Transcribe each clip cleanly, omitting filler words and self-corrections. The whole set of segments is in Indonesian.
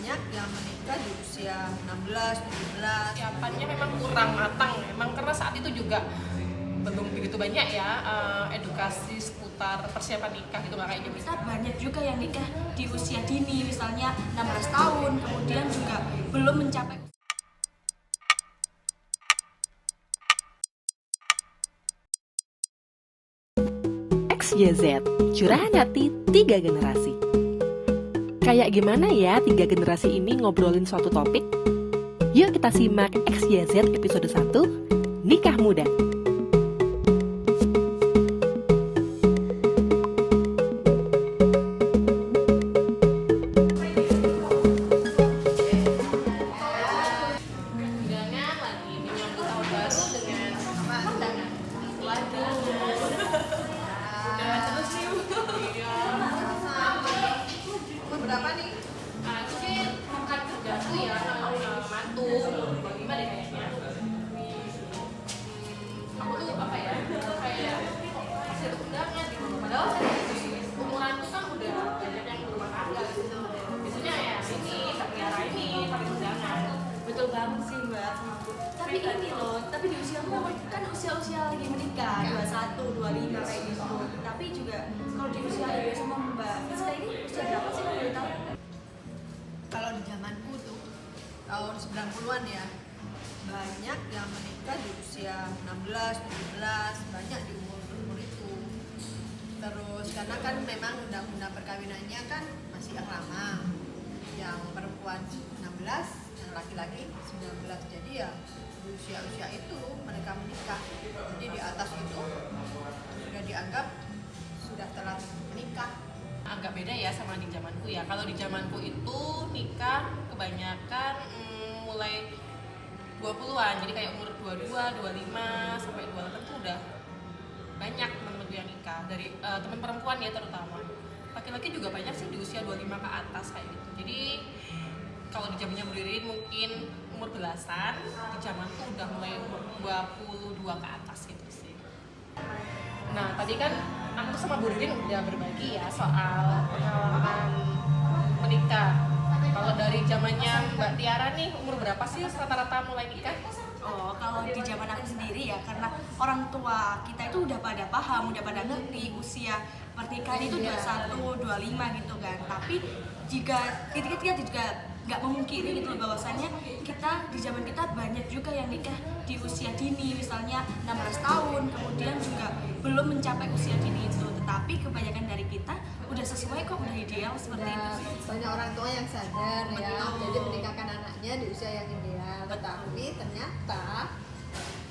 banyak yang menikah di usia 16, 17. Persiapannya memang kurang matang, memang karena saat itu juga belum begitu banyak ya edukasi seputar persiapan nikah gitu, nggak kayak Kita banyak juga yang nikah di usia dini, misalnya 16 tahun, kemudian juga belum mencapai. XYZ, curahan hati 3 generasi. Kayak gimana ya 3 generasi ini ngobrolin suatu topik? Yuk kita simak XYZ episode 1, Nikah Muda. undangan lagi menyambut tahun baru dengan undangan. Waduh, undangan terus nih. Iya. Umur berapa nih? Itu sih bukan kerjaku ya, mantu. Bagaimana deh kayaknya? Aku tuh apa ya? Kayak masih ada undangan gitu. Padahal umuranku kan udah banyak yang berumah tangga gitu. Biasanya ya ini, terbiara ini, pakai undangan. Betul banget sih Mbak, sama aku. Tapi ini loh, tapi di usia aku kan usia-usia lagi menikah, 21, 25 kayak gitu. Tapi juga kalau di usia ibu sama Mbak Fiska ini usia berapa sih kalau boleh tahu? Kalau di zamanku tuh tahun 90-an ya, banyak yang menikah di usia 16, 17, banyak di umur itu. Terus karena kan memang undang-undang perkawinannya kan masih yang lama, yang perempuan 16, yang laki-laki 19. Jadi ya di usia-usia itu mereka menikah. Jadi di atas itu sudah dianggap sudah telat menikah. Agak beda ya sama di zamanku ya. Kalau di zamanku itu nikah kebanyakan mulai 20-an. Jadi kayak umur 22, 25 sampai 28 tuh udah banyak temen-temenku yang nikah. Dari temen perempuan ya terutama. Laki-laki juga banyak sih di usia 25 ke atas kayak gitu. Jadi kalau di zamannya berdiri mungkin umur belasan, di zamanku udah mulai umur 22 ke atas gitu sih. Nah, tadi kan aku sama Bu Ririn udah berbagi ya soal pengalaman menikah. Kalau dari zamannya Mbak Tiara nih, umur berapa sih rata-rata mulai nikah? Oh, kalau di zaman aku sendiri ya, karena orang tua kita itu udah pada paham, udah pada ngerti usia pernikahan itu 21, 25 gitu kan. Tapi jika kita juga nggak memungkiri gitu bahwasannya kita di zaman kita banyak juga yang nikah di usia dini, misalnya 16 tahun, kemudian juga belum mencapai usia dini itu. Tetapi kebanyakan dari kita udah sesuai kok, udah ideal seperti itu sih. Banyak orang tua yang sadar ya, Betul. jadi menikahkan anaknya di usia yang ideal. Tetapi ternyata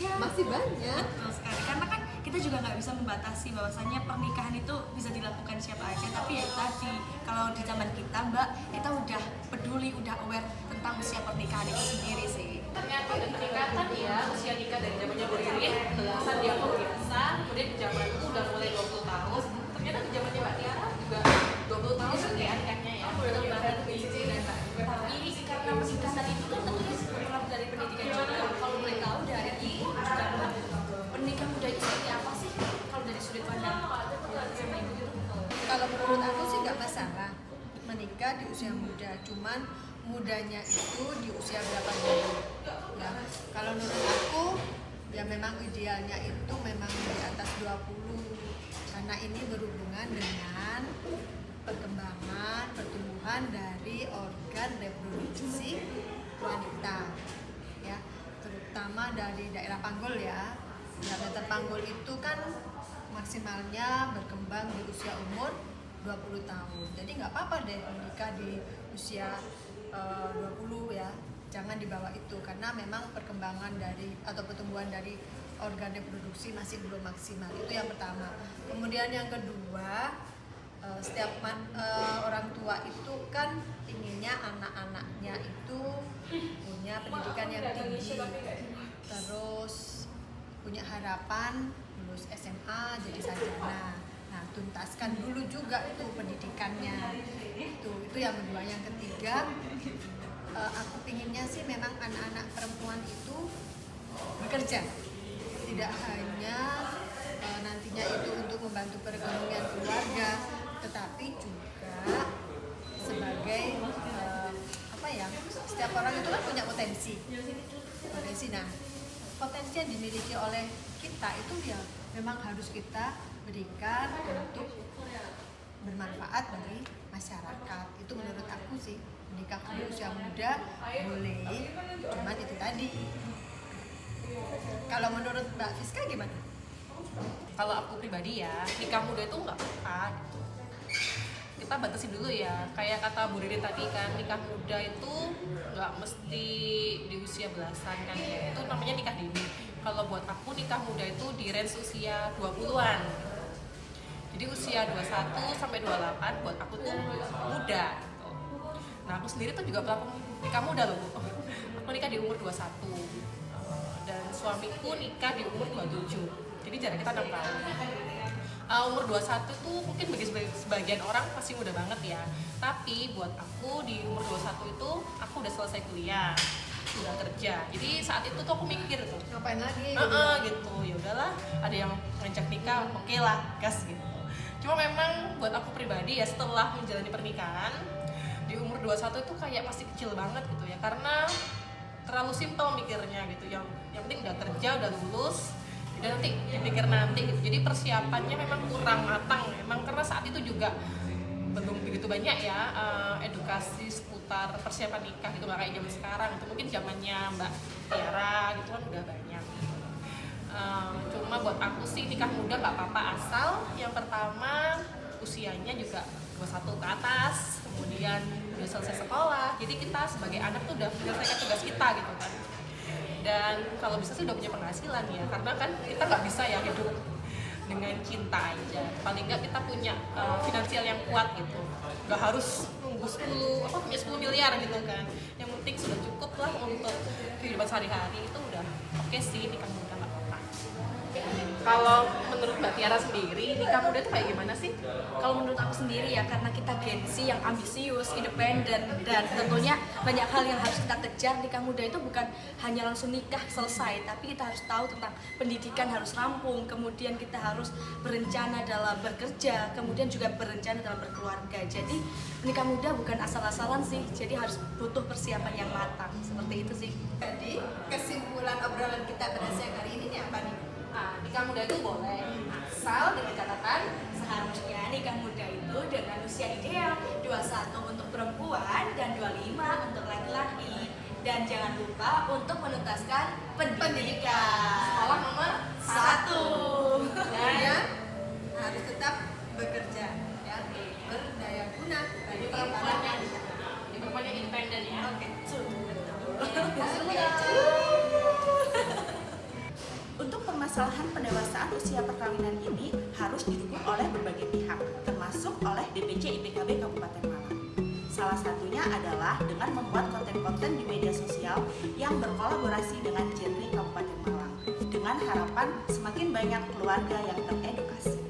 Ya, masih banyak. betul sekali, karena kan kita juga nggak bisa membatasi bahwasannya pernikahan itu bisa dilakukan siapa aja. Tapi ya tadi, kalau di zaman kita Mbak, kita udah peduli, udah aware tentang usia pernikahan itu sendiri sih. Ternyata udah peningkatan ya usia nikah dari zamannya Bu Ririn, belasan dia tuh biasa. Kemudian di zamanku udah mulai 20 tahun. Ternyata di zamannya Mbak Tiara juga 20 tahun juga ya nikahnya ya. Betul banget biji dan Tapi karena pernikahan itu kan tentunya berpengaruh dari pendidikan juga. Kalau boleh tahu dari juga Mbak, pernikahan muda itu seperti apa sih kalau dari sudut pandang sama ibu gitu? Kalau menurut aku sih nggak masalah menikah di usia muda, cuman mudanya itu di usia berapa dulu ya. Kalau menurut aku ya memang idealnya itu memang di atas 20, karena ini berhubungan dengan perkembangan pertumbuhan dari organ reproduksi wanita ya, terutama dari daerah panggul ya. Daerah panggul itu kan maksimalnya berkembang di usia umur 20 tahun. Jadi nggak apa-apa deh menikah di usia 20 ya. Jangan di bawah itu karena memang perkembangan dari atau pertumbuhan dari organ reproduksi masih belum maksimal. Itu yang pertama. Kemudian yang kedua, setiap orang tua itu kan inginnya anak-anaknya itu punya pendidikan yang tinggi, terus punya harapan lulus SMA jadi sarjana. Nah, tuntaskan dulu juga itu pendidikannya. Itu yang kedua. Yang ketiga, aku pinginnya sih memang anak-anak perempuan itu bekerja, tidak hanya nantinya itu untuk membantu perekonomian keluarga, tetapi juga sebagai potensi. Nah, potensi yang dimiliki oleh kita itu ya memang harus kita berikan untuk bermanfaat bagi masyarakat. Itu menurut aku sih, menikah di usia muda boleh, cuman itu tadi. Kalau menurut Mbak Fiska gimana? Kalau aku pribadi ya, nikah muda itu nggak apa-apa gitu. Kita batasin dulu ya, kayak kata Bu Riri tadi kan, nikah muda itu nggak mesti di usia belasan kan ya, itu namanya nikah dini. Kalau buat aku nikah muda itu di range usia 20-an. Jadi usia 21 sampai 28 buat aku tuh muda gitu. Nah aku sendiri tuh juga pelaku nikah muda loh Bu. Aku nikah di umur 21 dan suamiku nikah di umur 27. Jadi jarak kita 6 tahun. Umur 21 tuh mungkin bagi sebagian orang masih muda banget ya. Tapi buat aku di umur 21 itu aku udah selesai kuliah, udah kerja. Jadi saat itu tuh aku mikir tuh, Ngapain lagi? gitu. Ya udahlah, ada yang ngajak nikah, oke lah, gas gitu. Cuma memang buat aku pribadi ya setelah menjalani pernikahan di umur 21 itu kayak masih kecil banget gitu ya. Karena terlalu simpel mikirnya gitu. Yang penting udah kerja, udah lulus, dan nanti dipikir nanti gitu. Jadi persiapannya memang kurang matang memang, karena saat itu juga belum begitu banyak ya edukasi seputar persiapan nikah gitu, nggak kayak zaman sekarang gitu. Mungkin zamannya Mbak Tiara gitu kan udah banyak. Cuma buat aku sih nikah muda nggak apa-apa, asal yang pertama usianya juga 21 ke atas, kemudian udah selesai sekolah, jadi kita sebagai anak tuh udah menyelesaikan tugas kita gitu kan. Dan kalau bisa sih udah punya penghasilan ya, karena kan kita nggak bisa ya hidup dengan cinta aja. Paling nggak kita punya finansial yang kuat gitu, nggak harus nunggu punya 10 miliar gitu kan. Yang penting sudah cukup lah untuk kehidupan sehari-hari, itu udah oke sih nikah muda, nggak apa-apa. Kalau menurut Mbak Tiara sendiri, nikah muda itu kayak gimana sih? Kalau menurut aku sendiri ya, karena kita Gen Z yang ambisius, independen, dan tentunya banyak hal yang harus kita kejar. Nikah muda itu bukan hanya langsung nikah selesai, tapi kita harus tahu tentang pendidikan harus rampung, kemudian kita harus berencana dalam bekerja, kemudian juga berencana dalam berkeluarga. Jadi nikah muda bukan asal-asalan sih, jadi harus butuh persiapan yang matang, seperti itu sih. Jadi kesimpulan obrolan kita pada siang hari ini apa nih? Nikah muda itu boleh, asal dengan catatan Seharusnya nikah muda itu dengan usia ideal 21 untuk perempuan dan 25 untuk laki-laki. Dan jangan lupa untuk menuntaskan pendidikan. sekolah nomor 1. Kemudian harus tetap bekerja ya, berdaya guna bagi para wanita. Jadi perempuannya independen ya. Oke. Untuk permasalahan pendewasaan usia perkawinan ini harus didukung oleh berbagai pihak, termasuk oleh DPC IPKB Kabupaten Malang. Salah satunya adalah dengan membuat konten-konten di media sosial yang berkolaborasi dengan genre Kabupaten Malang, dengan harapan semakin banyak keluarga yang teredukasi.